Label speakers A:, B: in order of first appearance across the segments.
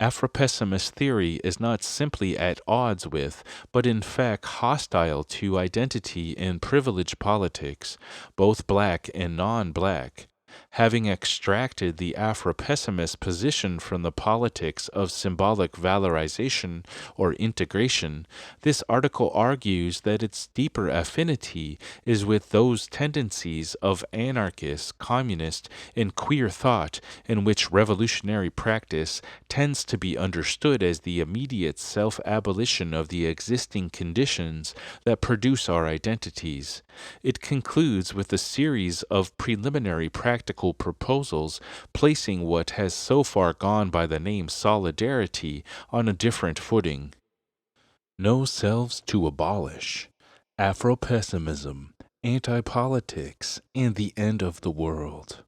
A: Afropessimist theory is not simply at odds with, but in fact hostile to identity in privilege politics, both black and non-black. Having extracted the Afropessimist position from the politics of symbolic valorization or integration, this article argues that its deeper affinity is with those tendencies of anarchist, communist, and queer thought in which revolutionary practice tends to be understood as the immediate self-abolition of the existing conditions that produce our identities. It concludes with a series of preliminary practical proposals placing what has so far gone by the name solidarity on a different footing. No Selves to Abolish, Afropessimism, Anti-Politics, and the End of the World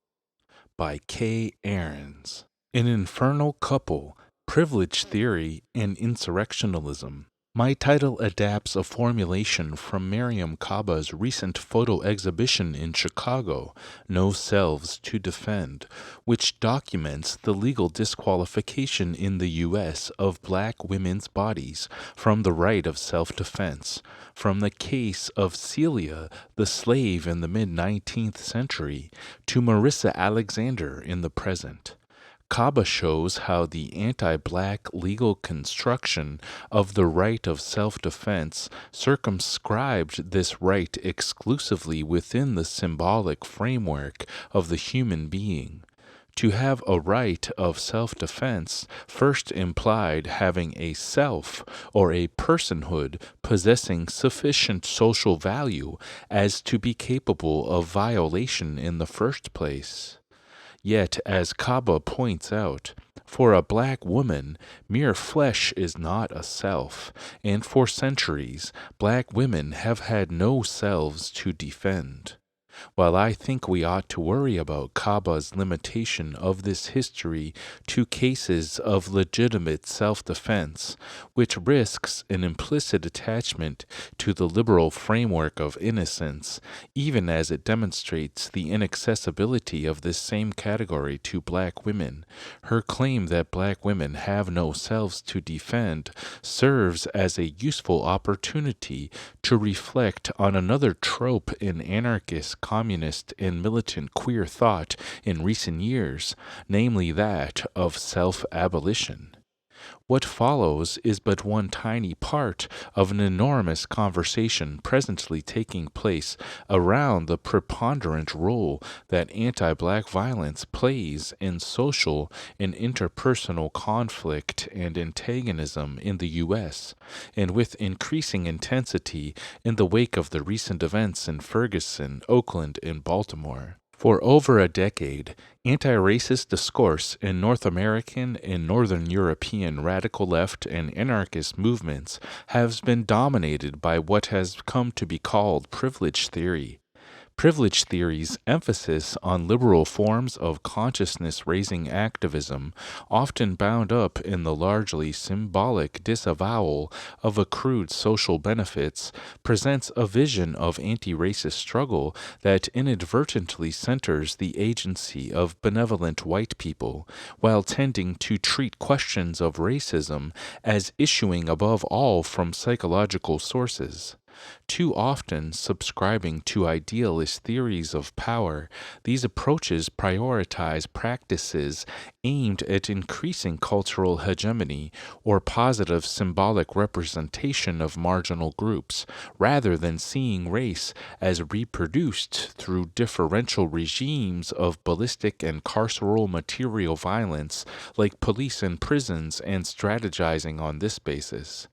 A: by K. Ahrens. An Infernal Couple, Privilege Theory and Insurrectionalism. My title adapts a formulation from Mariam Kaba's recent photo exhibition in Chicago, No Selves to Defend, which documents the legal disqualification in the U.S. of black women's bodies from the right of self-defense, from the case of Celia, the slave in the mid-19th century, to Marissa Alexander in the present. Kaba shows how the anti-black legal construction of the right of self-defense circumscribed this right exclusively within the symbolic framework of the human being. To have a right of self-defense first implied having a self or a personhood possessing sufficient social value as to be capable of violation in the first place. Yet, as Kaba points out, for a black woman, mere flesh is not a self, and for centuries, black women have had no selves to defend. While I think we ought to worry about Kaba's limitation of this history to cases of legitimate self-defense, which risks an implicit attachment to the liberal framework of innocence, even as it demonstrates the inaccessibility of this same category to black women, her claim that black women have no selves to defend serves as a useful opportunity to reflect on another trope in anarchist, communist, and militant queer thought in recent years, namely that of self-abolition. What follows is but one tiny part of an enormous conversation presently taking place around the preponderant role that anti-black violence plays in social and interpersonal conflict and antagonism in the U.S., and with increasing intensity in the wake of the recent events in Ferguson, Oakland, and Baltimore. For over a decade, anti-racist discourse in North American and Northern European radical left and anarchist movements has been dominated by what has come to be called privilege theory. Privilege theory's emphasis on liberal forms of consciousness-raising activism, often bound up in the largely symbolic disavowal of accrued social benefits, presents a vision of anti-racist struggle that inadvertently centers the agency of benevolent white people, while tending to treat questions of racism as issuing above all from psychological sources. Too often subscribing to idealist theories of power, these approaches prioritize practices aimed at increasing cultural hegemony or positive symbolic representation of marginal groups, rather than seeing race as reproduced through differential regimes of ballistic and carceral material violence like police and prisons, and strategizing on this basis.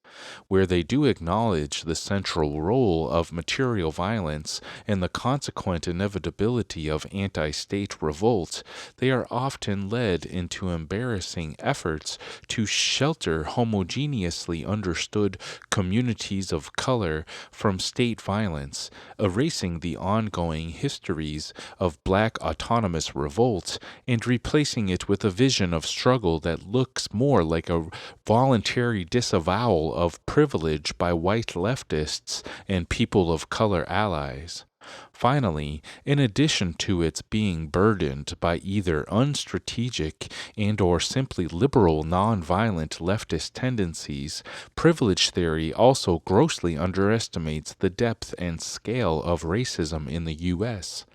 A: Where they do acknowledge the central role of material violence and the consequent inevitability of anti-state revolt, they are often led into embarrassing efforts to shelter homogeneously understood communities of color from state violence, erasing the ongoing histories of black autonomous revolt and replacing it with a vision of struggle that looks more like a voluntary disavowal of privilege by white leftists and people of color allies. Finally, in addition to its being burdened by either unstrategic and or simply liberal nonviolent leftist tendencies, privilege theory also grossly underestimates the depth and scale of racism in the U.S.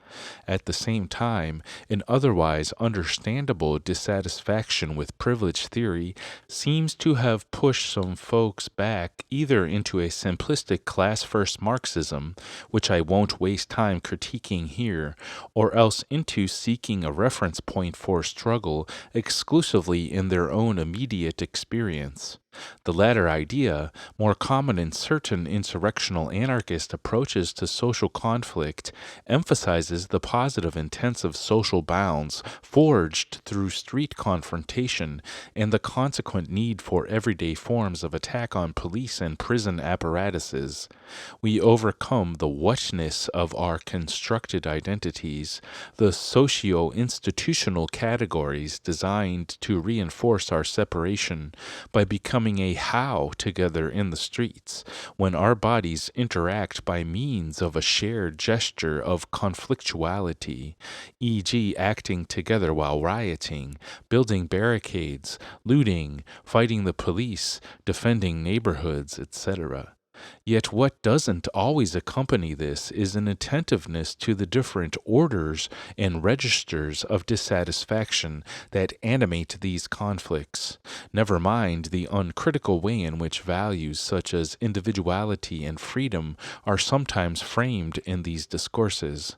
A: At the same time, an otherwise understandable dissatisfaction with privilege theory seems to have pushed some folks back either into a simplistic class-first Marxism, which I won't waste time critiquing here, or else into seeking a reference point for struggle exclusively in their own immediate experience. The latter idea, more common in certain insurrectional anarchist approaches to social conflict, emphasizes the positive intensive social bounds forged through street confrontation and the consequent need for everyday forms of attack on police and prison apparatuses. We overcome the whatness of our constructed identities, the socio-institutional categories designed to reinforce our separation, by becoming a how together in the streets, when our bodies interact by means of a shared gesture of conflictuality, e.g., acting together while rioting, building barricades, looting, fighting the police, defending neighborhoods, etc. Yet what doesn't always accompany this is an attentiveness to the different orders and registers of dissatisfaction that animate these conflicts, never mind the uncritical way in which values such as individuality and freedom are sometimes framed in these discourses.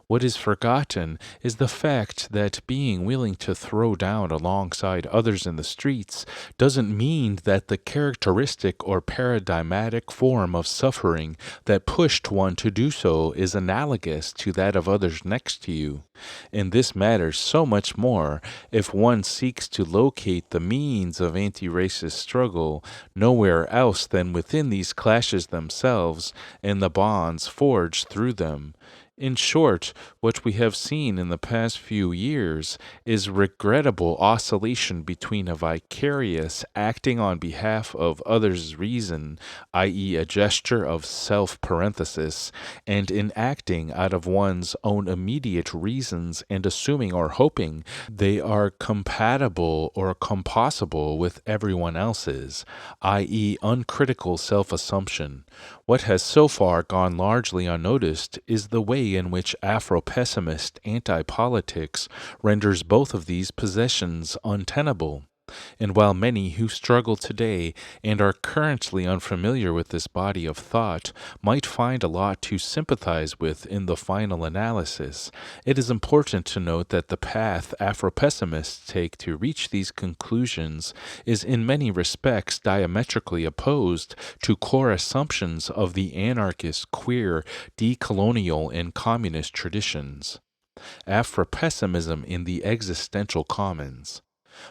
A: What is forgotten is the fact that being willing to throw down alongside others in the streets doesn't mean that the characteristic or paradigmatic form of suffering that pushed one to do so is analogous to that of others next to you. And this matters so much more if one seeks to locate the means of anti-racist struggle nowhere else than within these clashes themselves and the bonds forged through them. In short, what we have seen in the past few years is regrettable oscillation between a vicarious acting on behalf of others' reason, i.e. a gesture of self-parenthesis, and in acting out of one's own immediate reasons and assuming or hoping they are compatible or compossible with everyone else's, i.e. uncritical self-assumption. What has so far gone largely unnoticed is the way in which Afropessimist anti-politics renders both of these possessions untenable. And while many who struggle today and are currently unfamiliar with this body of thought might find a lot to sympathize with in the final analysis, it is important to note that the path Afropessimists take to reach these conclusions is in many respects diametrically opposed to core assumptions of the anarchist, queer, decolonial, and communist traditions. Afropessimism in the existential commons.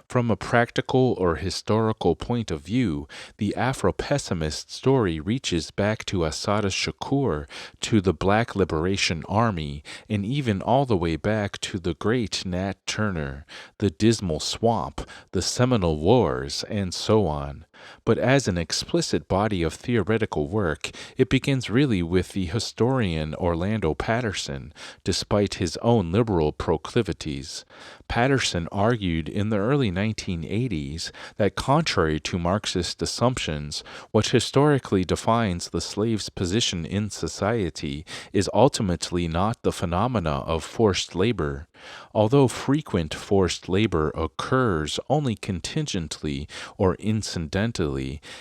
A: From a practical or historical point of view, the Afropessimist story reaches back to Assata Shakur, to the Black Liberation Army, and even all the way back to the great Nat Turner, the Dismal Swamp, the Seminole Wars, and so on. But as an explicit body of theoretical work, it begins really with the historian Orlando Patterson, despite his own liberal proclivities. Patterson argued in the early 1980s that contrary to Marxist assumptions, what historically defines the slave's position in society is ultimately not the phenomena of forced labor. Although frequent forced labor occurs only contingently or incidentally,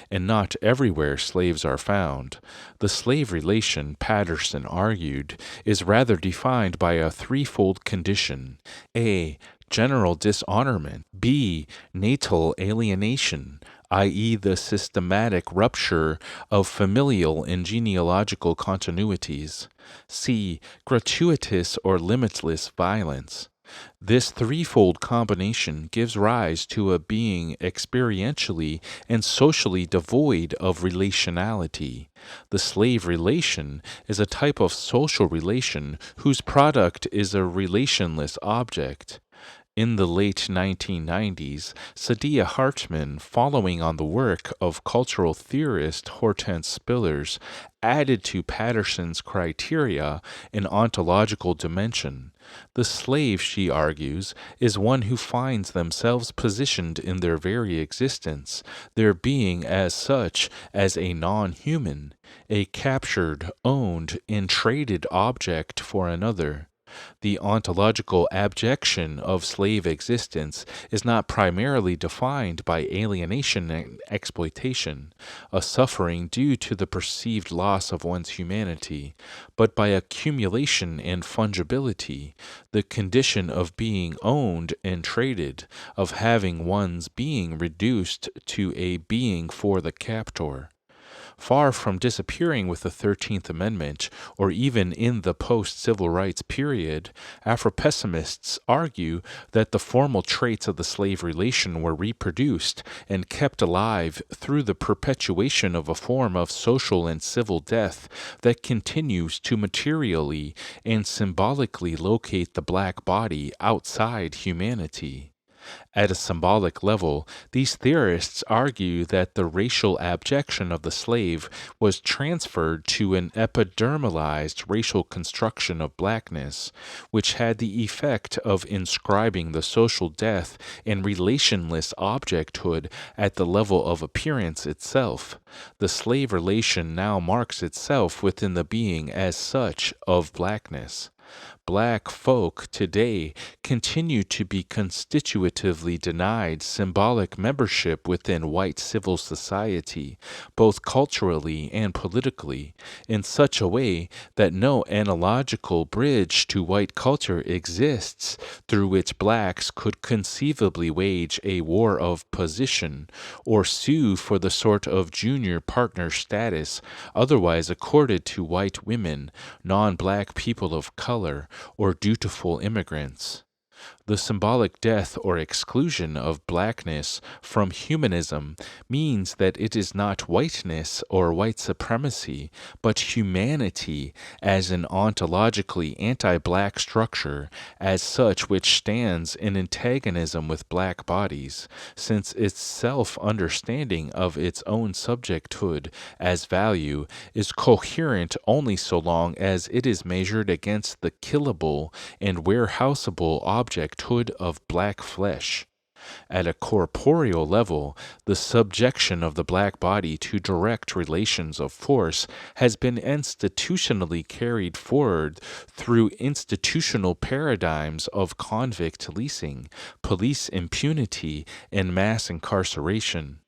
A: and not everywhere slaves are found, the slave relation, Patterson argued, is rather defined by a threefold condition: A. General dishonorment, B. Natal alienation, i.e. the systematic rupture of familial and genealogical continuities, C. Gratuitous or limitless violence. This threefold combination gives rise to a being experientially and socially devoid of relationality. The slave relation is a type of social relation whose product is a relationless object. In the late 1990s, Saidiya Hartman, following on the work of cultural theorist Hortense Spillers, added to Patterson's criteria an ontological dimension. The slave, she argues, is one who finds themselves positioned in their very existence, their being as such as a non-human, a captured, owned, and traded object for another. The ontological abjection of slave existence is not primarily defined by alienation and exploitation, a suffering due to the perceived loss of one's humanity, but by accumulation and fungibility, the condition of being owned and traded, of having one's being reduced to a being for the captor. Far from disappearing with the 13th Amendment, or even in the post-civil rights period, Afropessimists argue that the formal traits of the slave relation were reproduced and kept alive through the perpetuation of a form of social and civil death that continues to materially and symbolically locate the black body outside humanity. At a symbolic level, these theorists argue that the racial abjection of the slave was transferred to an epidermalized racial construction of blackness, which had the effect of inscribing the social death and relationless objecthood at the level of appearance itself. The slave relation now marks itself within the being as such of blackness. Black folk today continue to be constitutively denied symbolic membership within white civil society, both culturally and politically, in such a way that no analogical bridge to white culture exists through which blacks could conceivably wage a war of position or sue for the sort of junior partner status otherwise accorded to white women, non-black people of color, or dutiful immigrants. The symbolic death or exclusion of blackness from humanism means that it is not whiteness or white supremacy, but humanity as an ontologically anti-black structure, as such which stands in antagonism with black bodies, since its self-understanding of its own subjecthood as value is coherent only so long as it is measured against the killable and warehouseable objecthood of black flesh. At a corporeal level, the subjection of the black body to direct relations of force has been institutionally carried forward through institutional paradigms of convict leasing, police impunity, and mass incarceration.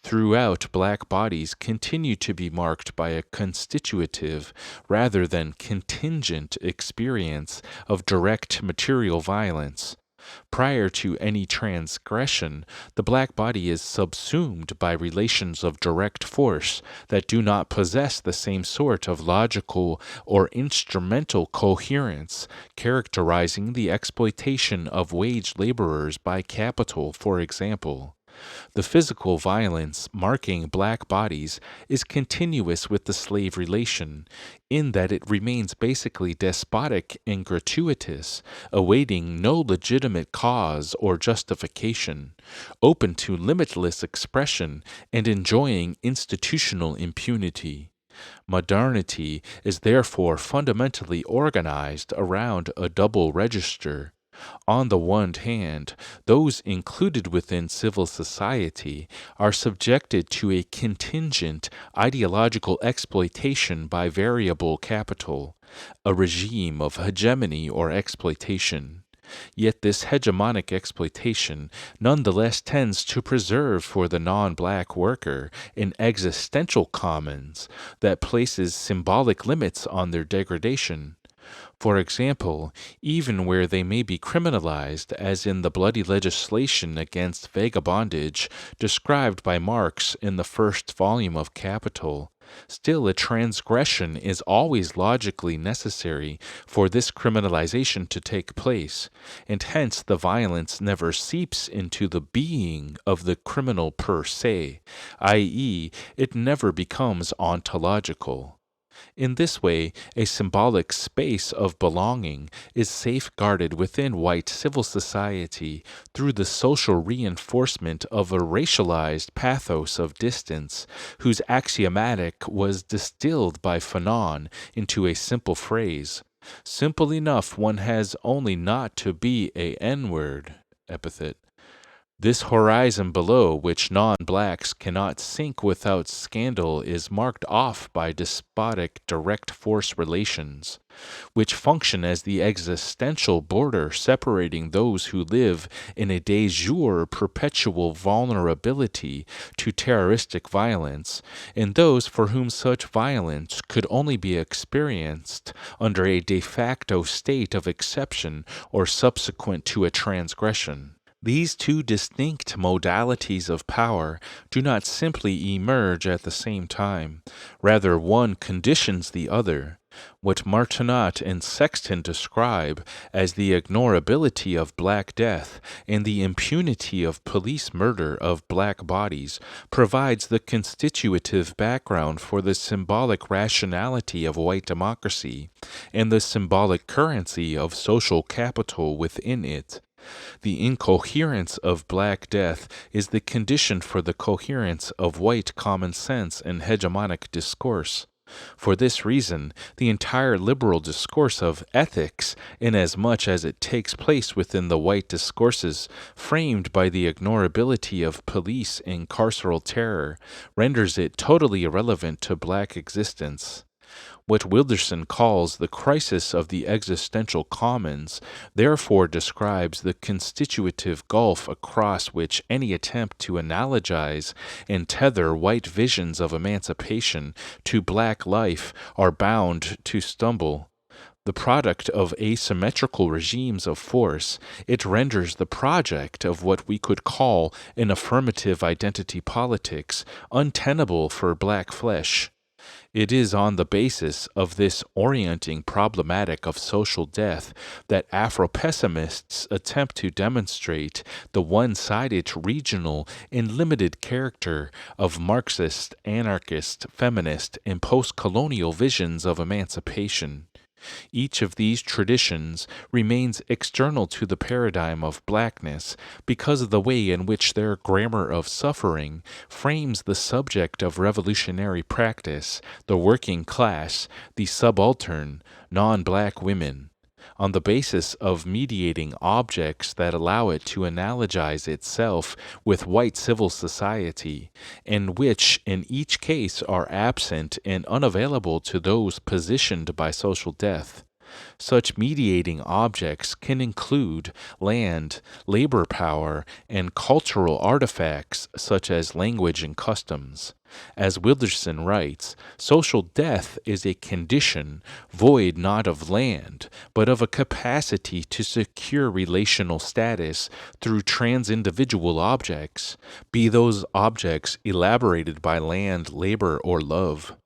A: Throughout, black bodies continue to be marked by a constitutive rather than contingent experience of direct material violence. Prior to any transgression, the black body is subsumed by relations of direct force that do not possess the same sort of logical or instrumental coherence characterizing the exploitation of wage laborers by capital, for example. The physical violence marking black bodies is continuous with the slave relation, in that it remains basically despotic and gratuitous, awaiting no legitimate cause or justification, open to limitless expression, and enjoying institutional impunity. Modernity is therefore fundamentally organized around a double register. On the one hand, those included within civil society are subjected to a contingent ideological exploitation by variable capital, a regime of hegemony or exploitation. Yet this hegemonic exploitation nonetheless tends to preserve for the non-black worker an existential commons that places symbolic limits on their degradation. For example, even where they may be criminalized, as in the bloody legislation against vagabondage described by Marx in the first volume of Capital, still a transgression is always logically necessary for this criminalization to take place, and hence the violence never seeps into the being of the criminal per se, i.e., it never becomes ontological. In this way, a symbolic space of belonging is safeguarded within white civil society through the social reinforcement of a racialized pathos of distance, whose axiomatic was distilled by Fanon into a simple phrase. Simple enough, one has only not to be a N-word epithet. This horizon below which non-blacks cannot sink without scandal is marked off by despotic direct force relations, which function as the existential border separating those who live in a de jure perpetual vulnerability to terroristic violence, and those for whom such violence could only be experienced under a de facto state of exception or subsequent to a transgression. These two distinct modalities of power do not simply emerge at the same time. Rather, one conditions the other. What Martineau and Sexton describe as the ignorability of Black death and the impunity of police murder of Black bodies provides the constitutive background for the symbolic rationality of white democracy and the symbolic currency of social capital within it. The incoherence of Black death is the condition for the coherence of white common sense and hegemonic discourse. For this reason, the entire liberal discourse of ethics, inasmuch as it takes place within the white discourses framed by the ignorability of police and carceral terror, renders it totally irrelevant to Black existence. What Wilderson calls the crisis of the existential commons therefore describes the constitutive gulf across which any attempt to analogize and tether white visions of emancipation to Black life are bound to stumble. The product of asymmetrical regimes of force, it renders the project of what we could call an affirmative identity politics untenable for Black flesh. It is on the basis of this orienting problematic of social death that Afropessimists attempt to demonstrate the one-sided regional and limited character of Marxist, anarchist, feminist, and post-colonial visions of emancipation. Each of these traditions remains external to the paradigm of Blackness because of the way in which their grammar of suffering frames the subject of revolutionary practice, the working class, the subaltern, non-Black women, on the basis of mediating objects that allow it to analogize itself with white civil society, and which in each case are absent and unavailable to those positioned by social death. Such mediating objects can include land, labor power, and cultural artifacts such as language and customs. As Wilderson writes, social death is a condition void not of land, but of a capacity to secure relational status through trans-individual objects, be those objects elaborated by land, labor, or love.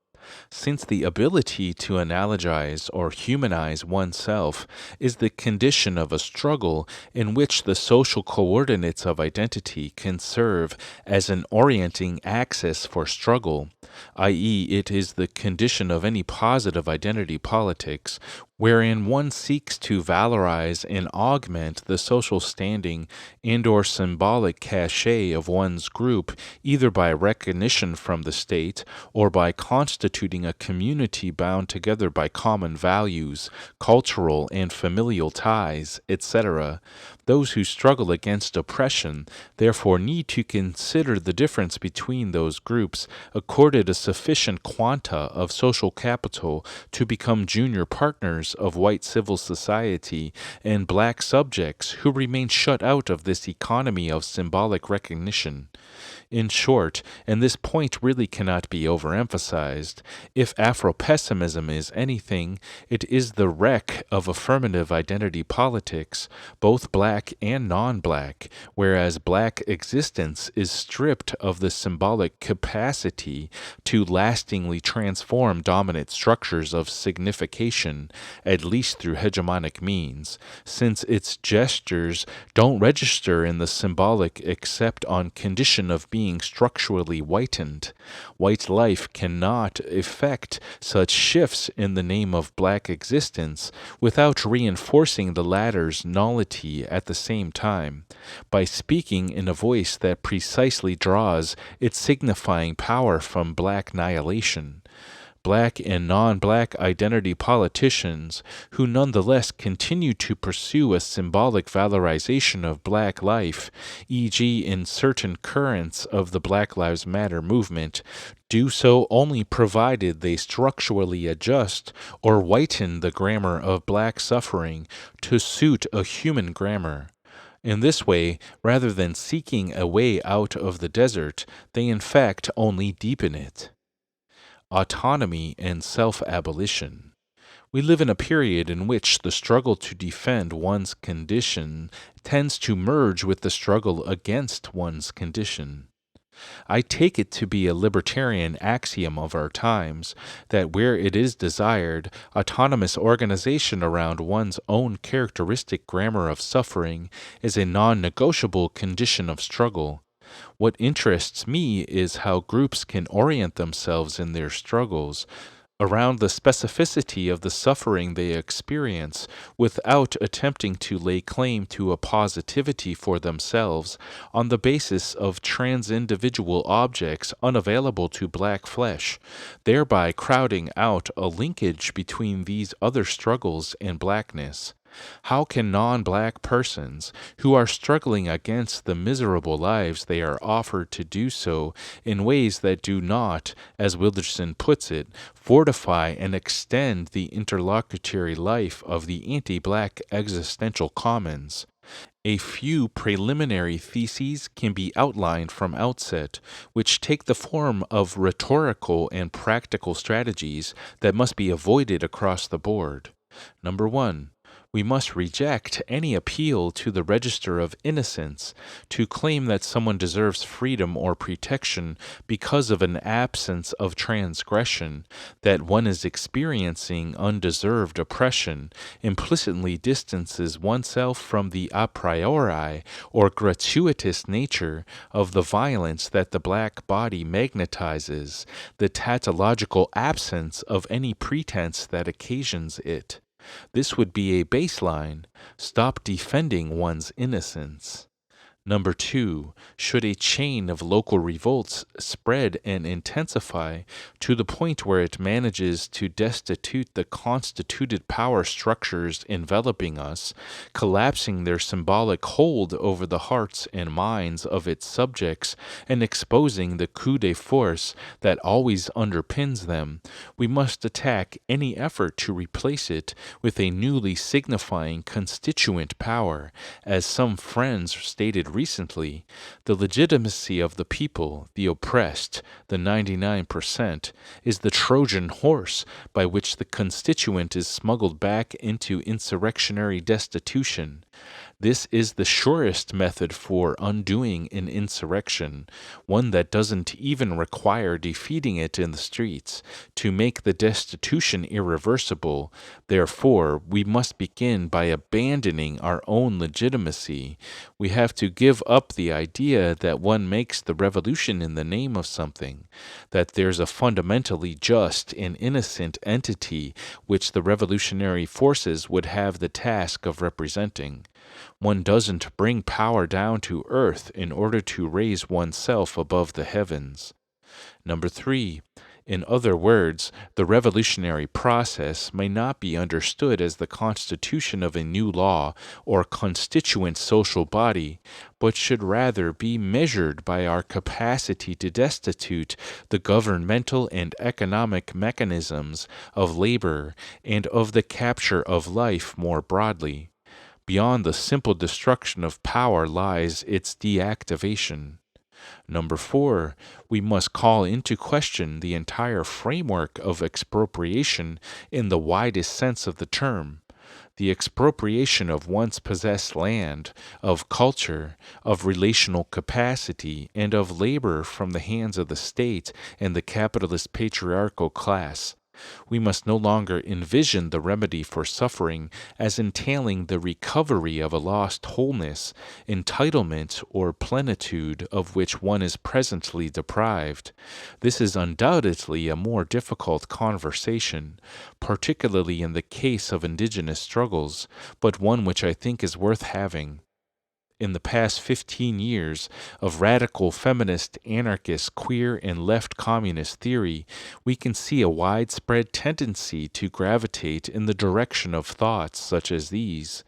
A: Since the ability to analogize or humanize oneself is the condition of a struggle in which the social coordinates of identity can serve as an orienting axis for struggle, i.e., it is the condition of any positive identity politics, wherein one seeks to valorize and augment the social standing and or symbolic cachet of one's group either by recognition from the state or by constituting a community bound together by common values, cultural and familial ties, etc. Those who struggle against oppression therefore need to consider the difference between those groups accorded a sufficient quanta of social capital to become junior partners of white civil society and Black subjects who remain shut out of this economy of symbolic recognition. In short, and this point really cannot be overemphasized, if Afropessimism is anything, it is the wreck of affirmative identity politics, both Black and non-Black, whereas Black existence is stripped of the symbolic capacity to lastingly transform dominant structures of signification, at least through hegemonic means, since its gestures don't register in the symbolic except on condition of being structurally whitened. White life cannot effect such shifts in the name of black existence without reinforcing the latter's nullity at the same time, by speaking in a voice that precisely draws its signifying power from black annihilation. Black and non-black identity politicians who nonetheless continue to pursue a symbolic valorization of black life, e.g. in certain currents of the Black Lives Matter movement, do so only provided they structurally adjust or whiten the grammar of black suffering to suit a human grammar. In this way, rather than seeking a way out of the desert, they in fact only deepen it. Autonomy and Self-Abolition. We live in a period in which the struggle to defend one's condition tends to merge with the struggle against one's condition. I take it to be a libertarian axiom of our times that where it is desired, autonomous organization around one's own characteristic grammar of suffering is a non-negotiable condition of struggle. What interests me is how groups can orient themselves in their struggles around the specificity of the suffering they experience without attempting to lay claim to a positivity for themselves on the basis of trans-individual objects unavailable to black flesh, thereby crowding out a linkage between these other struggles and blackness. How can non-black persons who are struggling against the miserable lives they are offered to do so in ways that do not, as Wilderson puts it, fortify and extend the interlocutory life of the anti-black existential commons? A few preliminary theses can be outlined from outset, which take the form of rhetorical and practical strategies that must be avoided across the board. Number 1. We must reject any appeal to the register of innocence to claim that someone deserves freedom or protection because of an absence of transgression, that one is experiencing undeserved oppression, implicitly distances oneself from the a priori or gratuitous nature of the violence that the black body magnetizes, the tautological absence of any pretense that occasions it. This would be a baseline. Stop defending one's innocence. Number 2, should a chain of local revolts spread and intensify to the point where it manages to destitute the constituted power structures enveloping us, collapsing their symbolic hold over the hearts and minds of its subjects and exposing the coup de force that always underpins them, we must attack any effort to replace it with a newly signifying constituent power, as some friends stated recently. The legitimacy of the people, the oppressed, the 99%, is the Trojan horse by which the constituent is smuggled back into insurrectionary destitution. This is the surest method for undoing an insurrection, one that doesn't even require defeating it in the streets, to make the destitution irreversible. Therefore, we must begin by abandoning our own legitimacy. We have to give up the idea that one makes the revolution in the name of something, that there's a fundamentally just and innocent entity which the revolutionary forces would have the task of representing. One doesn't bring power down to earth in order to raise oneself above the heavens. Number 3. In other words, the revolutionary process may not be understood as the constitution of a new law or constituent social body, but should rather be measured by our capacity to destitute the governmental and economic mechanisms of labor and of the capture of life more broadly. Beyond the simple destruction of power lies its deactivation. Number 4, we must call into question the entire framework of expropriation in the widest sense of the term. the expropriation of once possessed land, of culture, of relational capacity, and of labor from the hands of the state and the capitalist patriarchal class. We must no longer envision the remedy for suffering as entailing the recovery of a lost wholeness, entitlement, or plenitude of which one is presently deprived. This is undoubtedly a more difficult conversation, particularly in the case of indigenous struggles, but one which I think is worth having. In the past 15 years of radical feminist, anarchist, queer, and left communist theory, we can see a widespread tendency to gravitate in the direction of thoughts such as these.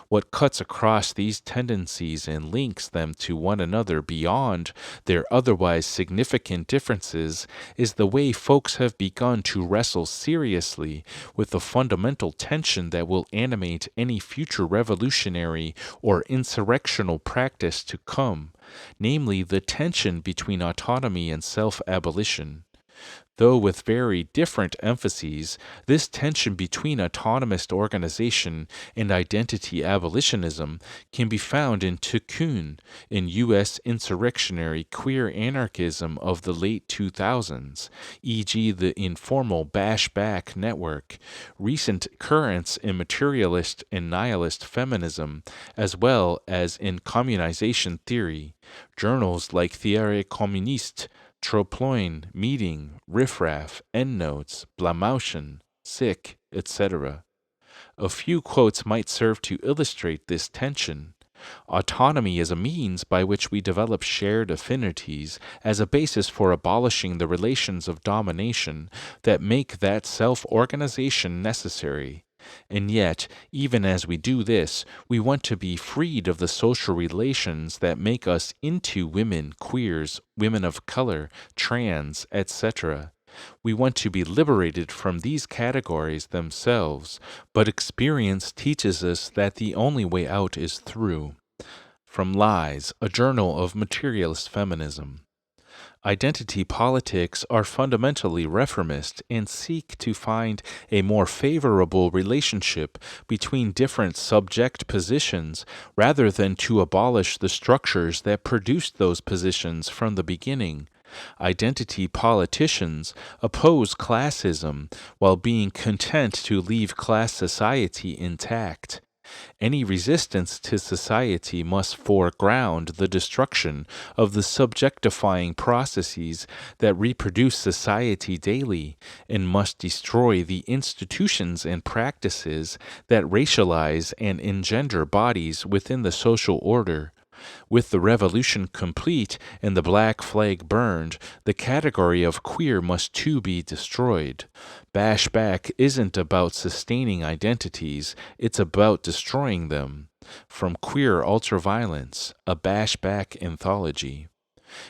A: What cuts across these tendencies and links them to one another beyond their otherwise significant differences is the way folks have begun to wrestle seriously with the fundamental tension that will animate any future revolutionary or insurrectional practice to come, namely the tension between autonomy and self-abolition. Though with very different emphases, this tension between autonomist organization and identity abolitionism can be found in Tikkun, in U.S. insurrectionary queer anarchism of the late 2000s, e.g. the informal Bashback network, recent currents in materialist and nihilist feminism, as well as in communization theory, journals like Theorie Communiste, Troploin, Meeting, Riffraff, Endnotes, Blamauschen, Sick, etc. A few quotes might serve to illustrate this tension. Autonomy is a means by which we develop shared affinities as a basis for abolishing the relations of domination that make that self-organization necessary. And yet, even as we do this, we want to be freed of the social relations that make us into women, queers, women of color, trans, etc. We want to be liberated from these categories themselves, but experience teaches us that the only way out is through. From Lies, a journal of materialist feminism. Identity politics are fundamentally reformist and seek to find a more favorable relationship between different subject positions rather than to abolish the structures that produced those positions from the beginning. Identity politicians oppose classism while being content to leave class society intact. Any resistance to society must foreground the destruction of the subjectifying processes that reproduce society daily, and must destroy the institutions and practices that racialize and engender bodies within the social order. With the revolution complete and the black flag burned, the category of queer must too be destroyed. Bashback isn't about sustaining identities, it's about destroying them. From Queer Ultraviolence, a Bashback anthology.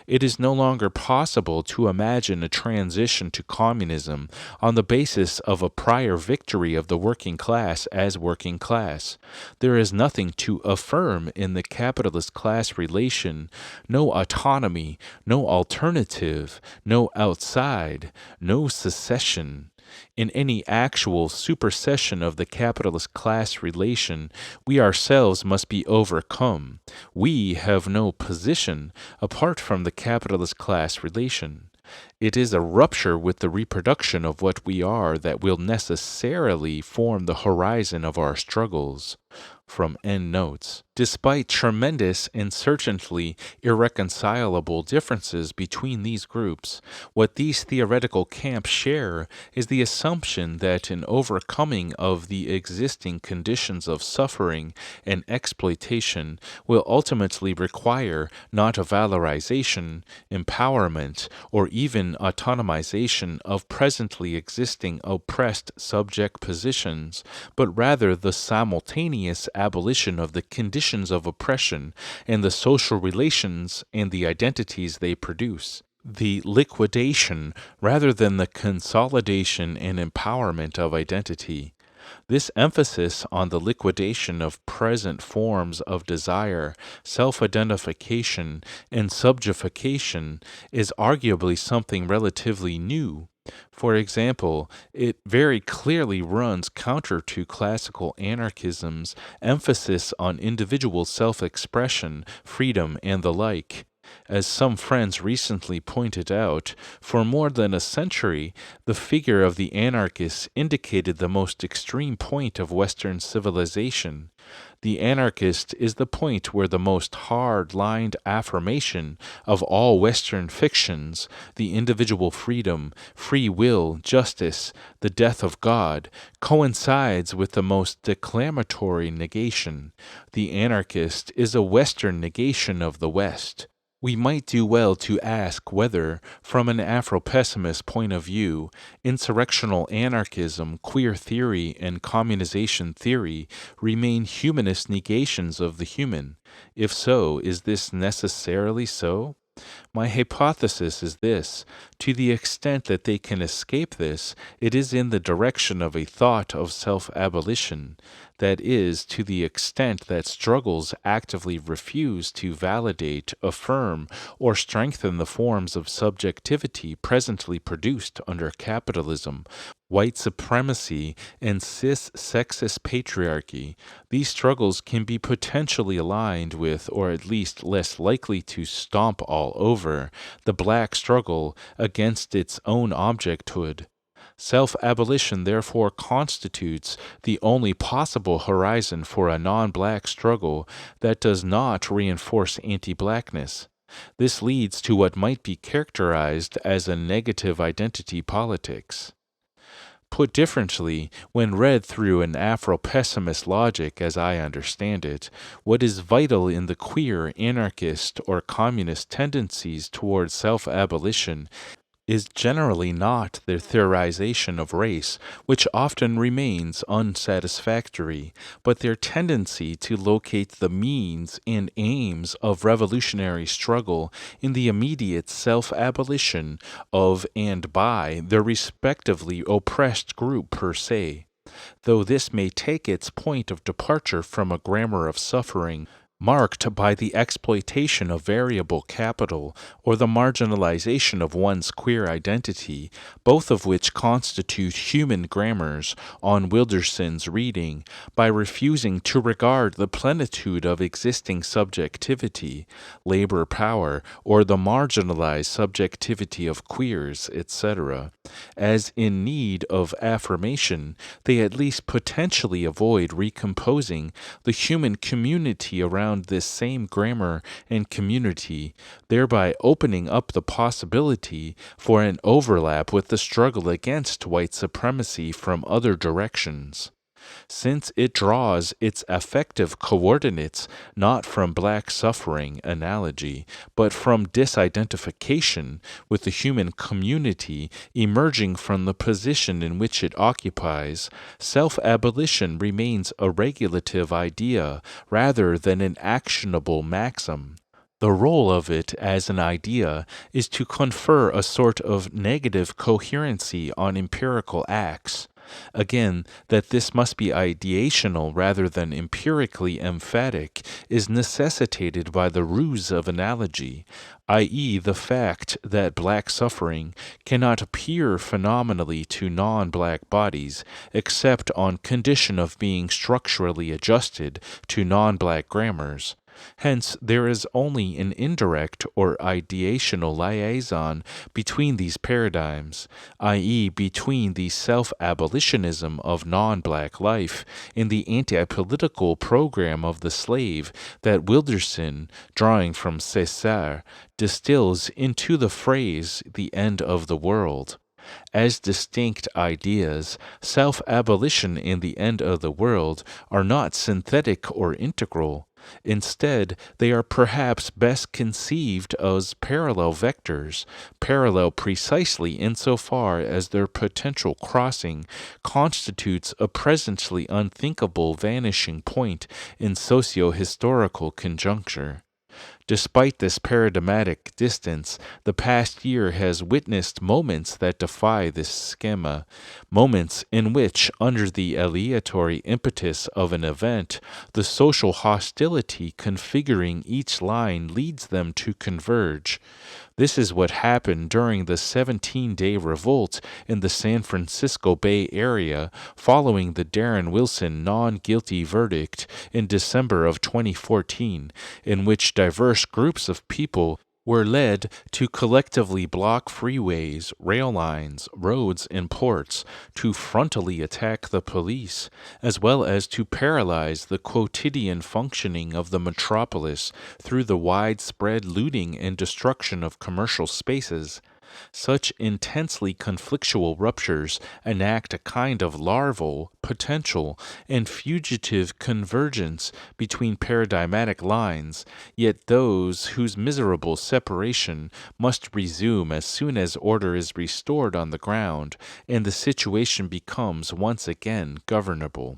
A: It is no longer possible to imagine a transition to communism on the basis of a prior victory of the working class as working class. There is nothing to affirm in the capitalist class relation, no autonomy, no alternative, no outside, no secession. In any actual supersession of the capitalist class relation, we ourselves must be overcome. We have no position apart from the capitalist class relation. It is a rupture with the reproduction of what we are that will necessarily form the horizon of our struggles. From Endnotes. Despite tremendous and certainly irreconcilable differences between these groups, what these theoretical camps share is the assumption that an overcoming of the existing conditions of suffering and exploitation will ultimately require not a valorization, empowerment, or even autonomization of presently existing oppressed subject positions, but rather the simultaneous abolition of the conditions of oppression and the social relations and the identities they produce. The liquidation rather than the consolidation and empowerment of identity. This emphasis on the liquidation of present forms of desire, self-identification, and subjectification is arguably something relatively new. For example, it very clearly runs counter to classical anarchism's emphasis on individual self-expression, freedom, and the like. As some friends recently pointed out, for more than a century, the figure of the anarchist indicated the most extreme point of Western civilization. The anarchist is the point where the most hard-lined affirmation of all Western fictions, the individual freedom, free will, justice, the death of God, coincides with the most declamatory negation. The anarchist is a Western negation of the West. We might do well to ask whether, from an Afropessimist point of view, insurrectional anarchism, queer theory, and communization theory remain humanist negations of the human. If so, is this necessarily so? My hypothesis is this: to the extent that they can escape this, it is in the direction of a thought of self-abolition. That is, to the extent that struggles actively refuse to validate, affirm, or strengthen the forms of subjectivity presently produced under capitalism, white supremacy, and cis-sexist patriarchy. These struggles can be potentially aligned with, or at least less likely to stomp all over, the black struggle against its own objecthood. Self-abolition therefore constitutes the only possible horizon for a non-black struggle that does not reinforce anti-blackness. This leads to what might be characterized as a negative identity politics. Put differently, when read through an Afro-pessimist logic as I understand it, what is vital in the queer, anarchist, or communist tendencies towards self-abolition is generally not their theorization of race, which often remains unsatisfactory, but their tendency to locate the means and aims of revolutionary struggle in the immediate self-abolition of and by their respectively oppressed group per se. Though this may take its point of departure from a grammar of suffering, marked by the exploitation of variable capital or the marginalization of one's queer identity, both of which constitute human grammars on Wilderson's reading, by refusing to regard the plenitude of existing subjectivity, labor power, or the marginalized subjectivity of queers, etc., as in need of affirmation, they at least potentially avoid recomposing the human community around this same grammar and community, thereby opening up the possibility for an overlap with the struggle against white supremacy from other directions. Since it draws its affective coordinates not from black suffering analogy, but from disidentification with the human community emerging from the position in which it occupies, self-abolition remains a regulative idea rather than an actionable maxim. The role of it as an idea is to confer a sort of negative coherency on empirical acts. Again, that this must be ideational rather than empirically emphatic is necessitated by the ruse of analogy, i.e., the fact that black suffering cannot appear phenomenally to non-black bodies except on condition of being structurally adjusted to non-black grammars. Hence, there is only an indirect or ideational liaison between these paradigms, i.e., between the self-abolitionism of non-black life and the anti-political program of the slave that Wilderson, drawing from César, distills into the phrase "the end of the world." As distinct ideas, self-abolition and the end of the world are not synthetic or integral. Instead, they are perhaps best conceived as parallel vectors, parallel precisely insofar as their potential crossing constitutes a presently unthinkable vanishing point in socio-historical conjuncture. Despite this paradigmatic distance, the past year has witnessed moments that defy this schema, moments in which, under the aleatory impetus of an event, the social hostility configuring each line leads them to converge. This is what happened during the 17-day revolt in the San Francisco Bay Area following the Darren Wilson non-guilty verdict in December of 2014, in which diverse groups of people were led to collectively block freeways, rail lines, roads, and ports, to frontally attack the police, as well as to paralyze the quotidian functioning of the metropolis through the widespread looting and destruction of commercial spaces. Such intensely conflictual ruptures enact a kind of larval, potential, and fugitive convergence between paradigmatic lines, yet those whose miserable separation must resume as soon as order is restored on the ground and the situation becomes once again governable.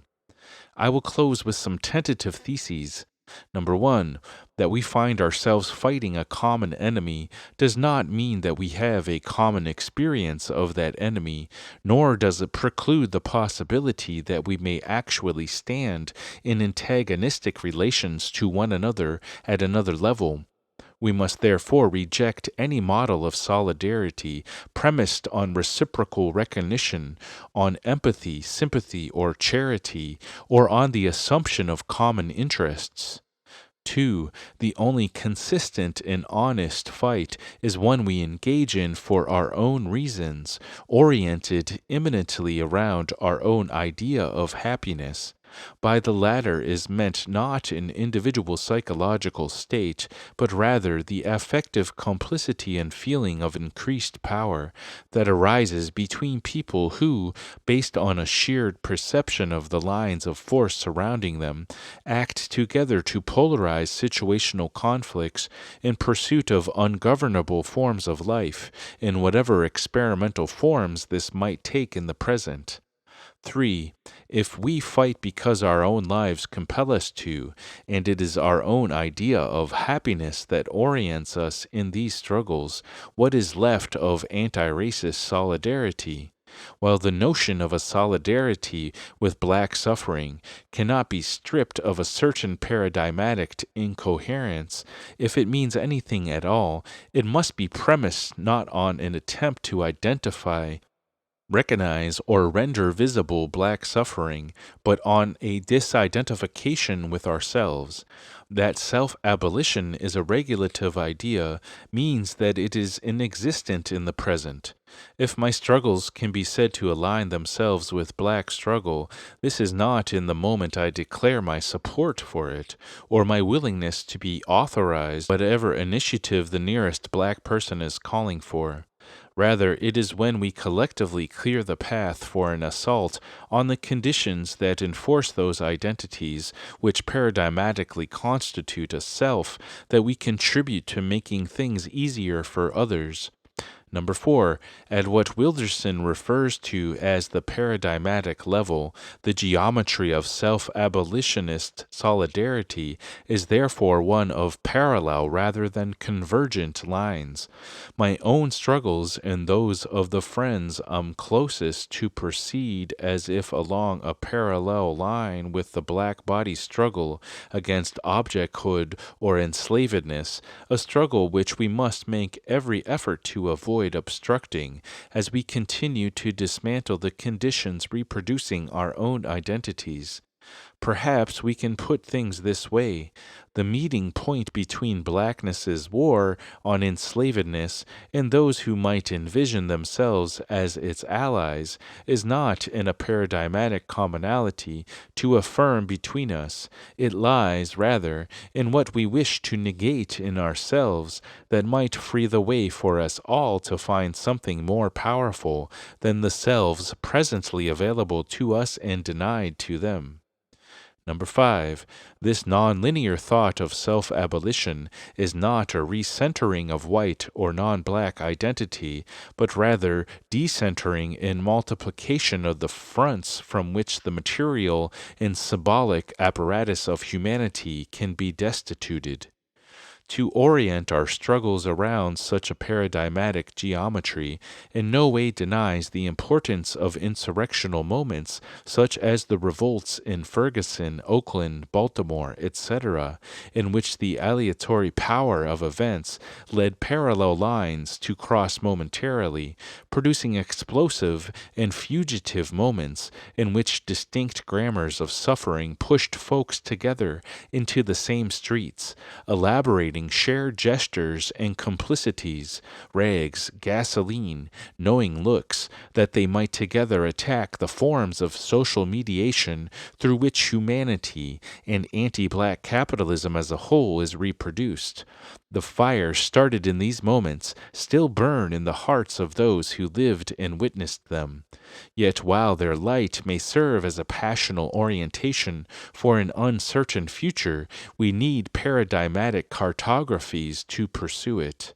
A: I will close with some tentative theses. Number one, that we find ourselves fighting a common enemy does not mean that we have a common experience of that enemy, nor does it preclude the possibility that we may actually stand in antagonistic relations to one another at another level. We must therefore reject any model of solidarity premised on reciprocal recognition, on empathy, sympathy, or charity, or on the assumption of common interests. 2. The only consistent and honest fight is one we engage in for our own reasons, oriented imminently around our own idea of happiness. By the latter is meant not an individual psychological state, but rather the affective complicity and feeling of increased power that arises between people who, based on a shared perception of the lines of force surrounding them, act together to polarize situational conflicts in pursuit of ungovernable forms of life, in whatever experimental forms this might take in the present. 3. If we fight because our own lives compel us to, and it is our own idea of happiness that orients us in these struggles, what is left of anti-racist solidarity? While the notion of a solidarity with black suffering cannot be stripped of a certain paradigmatic incoherence, if it means anything at all, it must be premised not on an attempt to identify, recognize, or render visible black suffering, but on a disidentification with ourselves. That self-abolition is a regulative idea means that it is inexistent in the present. If my struggles can be said to align themselves with black struggle, this is not in the moment I declare my support for it, or my willingness to be authorized whatever initiative the nearest black person is calling for. Rather, it is when we collectively clear the path for an assault on the conditions that enforce those identities which paradigmatically constitute a self that we contribute to making things easier for others. Number 4, at what Wilderson refers to as the paradigmatic level, the geometry of self-abolitionist solidarity is therefore one of parallel rather than convergent lines. My own struggles and those of the friends I'm closest to proceed as if along a parallel line with the black body struggle against objecthood or enslavedness, a struggle which we must make every effort to avoid obstructing as we continue to dismantle the conditions reproducing our own identities. Perhaps we can put things this way. The meeting point between blackness's war on enslavedness and those who might envision themselves as its allies is not in a paradigmatic commonality to affirm between us. It lies, rather, in what we wish to negate in ourselves that might free the way for us all to find something more powerful than the selves presently available to us and denied to them. Number 5, this nonlinear thought of self-abolition is not a recentering of white or non-black identity, but rather decentering and multiplication of the fronts from which the material and symbolic apparatus of humanity can be destituted. To orient our struggles around such a paradigmatic geometry in no way denies the importance of insurrectional moments such as the revolts in Ferguson, Oakland, Baltimore, etc., in which the aleatory power of events led parallel lines to cross momentarily, producing explosive and fugitive moments in which distinct grammars of suffering pushed folks together into the same streets, elaborating shared gestures and complicities, rags, gasoline, knowing looks, that they might together attack the forms of social mediation through which humanity and anti-black capitalism as a whole is reproduced. The fires started in these moments still burn in the hearts of those who lived and witnessed them. Yet while their light may serve as a passional orientation for an uncertain future, we need paradigmatic cartographies to pursue it.